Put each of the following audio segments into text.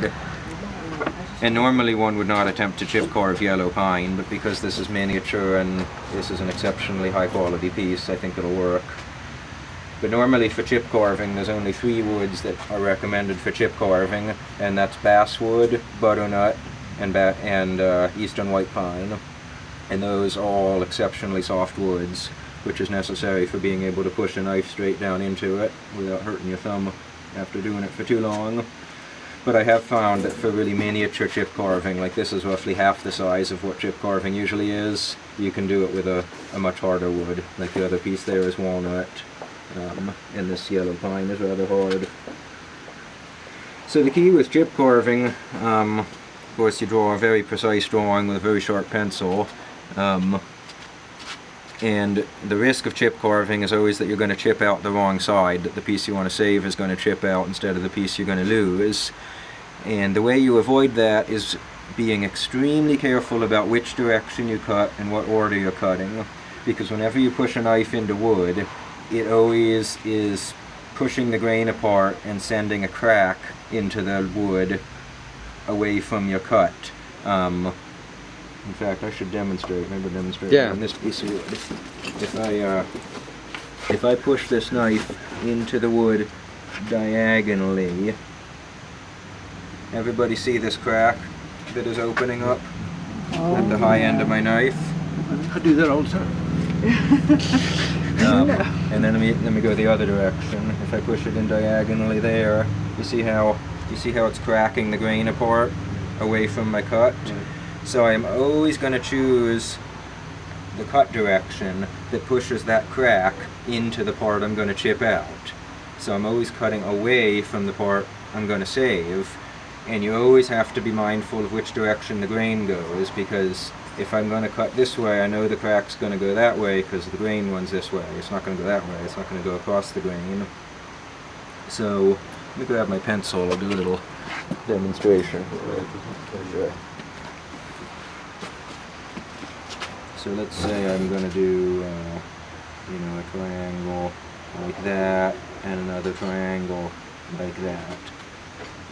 wood. And normally one would not attempt to chip carve yellow pine, but because this is miniature and this is an exceptionally high quality piece, I think it'll work. But normally for chip carving, there's only 3 woods that are recommended for chip carving, and that's basswood, butternut, and eastern white pine. And those are all exceptionally soft woods, which is necessary for being able to push a knife straight down into it without hurting your thumb after doing it for too long. But I have found that for really miniature chip carving, like this is roughly half the size of what chip carving usually is, you can do it with a much harder wood. Like the other piece there is walnut, and this yellow pine is rather hard. So the key with chip carving, of course you draw a very precise drawing with a very sharp pencil, and the risk of chip carving is always that you're going to chip out the wrong side, that the piece you want to save is going to chip out instead of the piece you're going to lose. And the way you avoid that is being extremely careful about which direction you cut and what order you're cutting, because whenever you push a knife into wood, it always is pushing the grain apart and sending a crack into the wood away from your cut. In fact, I should demonstrate. Maybe demonstrate on this piece of wood. If I push this knife into the wood diagonally, everybody see this crack that is opening up at the high end of my knife? I do that all the time. And then let me go the other direction. If I push it in diagonally there, you see how it's cracking the grain apart away from my cut? So I'm always going to choose the cut direction that pushes that crack into the part I'm going to chip out. So I'm always cutting away from the part I'm going to save, and you always have to be mindful of which direction the grain goes, because if I'm going to cut this way, I know the crack's going to go that way because the grain runs this way. It's not going to go that way. It's not going to go across the grain. So let me grab my pencil. I'll do a little demonstration. So let's say I'm going to do, a triangle like that, and another triangle like that.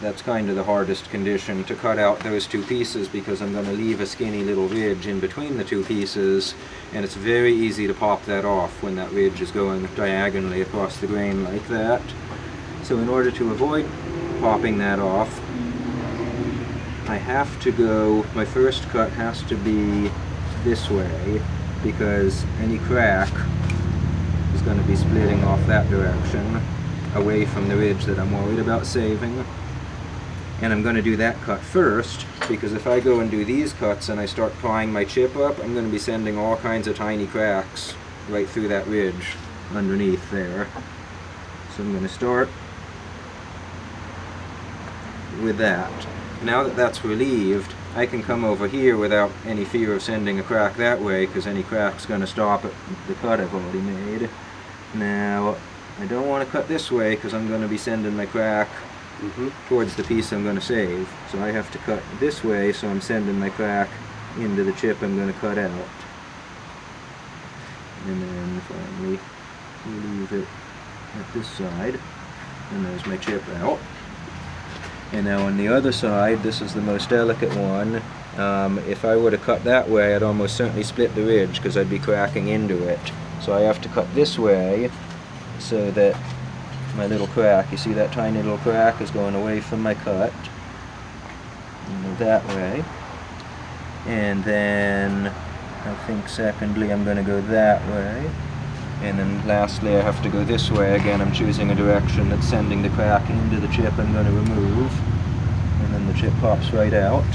That's kind of the hardest condition to cut out those 2 pieces, because I'm going to leave a skinny little ridge in between the 2 pieces, and it's very easy to pop that off when that ridge is going diagonally across the grain like that. So in order to avoid popping that off, I have to go, my first cut has to be this way, because any crack is going to be splitting off that direction away from the ridge that I'm worried about saving. And I'm going to do that cut first, because if I go and do these cuts and I start prying my chip up, I'm going to be sending all kinds of tiny cracks right through that ridge underneath there. So I'm going to start with that. Now that that's relieved, I can come over here without any fear of sending a crack that way, because any crack's going to stop at the cut I've already made. Now, I don't want to cut this way because I'm going to be sending my crack towards the piece I'm going to save. So I have to cut this way, so I'm sending my crack into the chip I'm going to cut out. And then finally leave it at this side, and there's my chip out. And now on the other side, this is the most delicate one. If I were to cut that way, I'd almost certainly split the ridge because I'd be cracking into it. So I have to cut this way so that my little crack, you see that tiny little crack is going away from my cut. And that way. And then I think secondly I'm going to go that way. And then lastly I have to go this way. Again, I'm choosing a direction that's sending the crack into the chip I'm going to remove. And then the chip pops right out.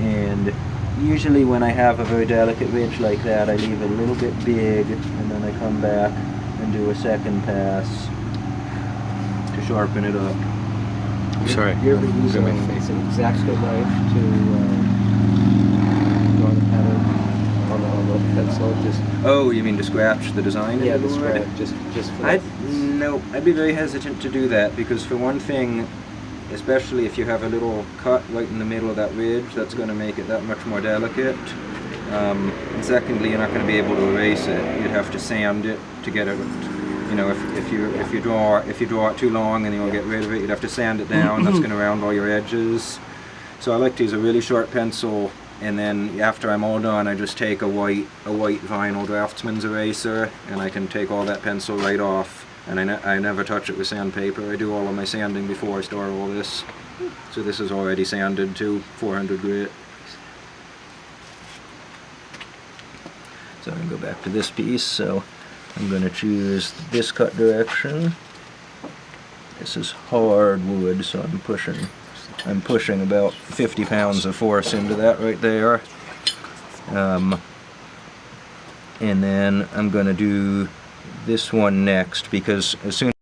And usually when I have a very delicate ridge like that, I leave it a little bit big, and then I come back and do a second pass to sharpen it up. Sorry. You ever use an X-Acto knife to draw the pattern on the pencil? Oh, you mean to scratch the design? Yeah, the scratch, just for No, I'd be very hesitant to do that, because for one thing, especially if you have a little cut right in the middle of that ridge, that's going to make it that much more delicate. And secondly, you're not going to be able to erase it. You'd have to sand it to get it you know, if you draw it too long and you want to get rid of it, you'd have to sand it down. That's going to round all your edges. So I like to use a really short pencil, and then after I'm all done, I just take a white vinyl draftsman's eraser, and I can take all that pencil right off. And I never touch it with sandpaper. I do all of my sanding before I store all this. So this is already sanded to 400 grit. So I'm going to go back to this piece. So I'm going to choose this cut direction. This is hard wood, so I'm pushing about 50 pounds of force into that right there. And then I'm going to do this one next, because as soon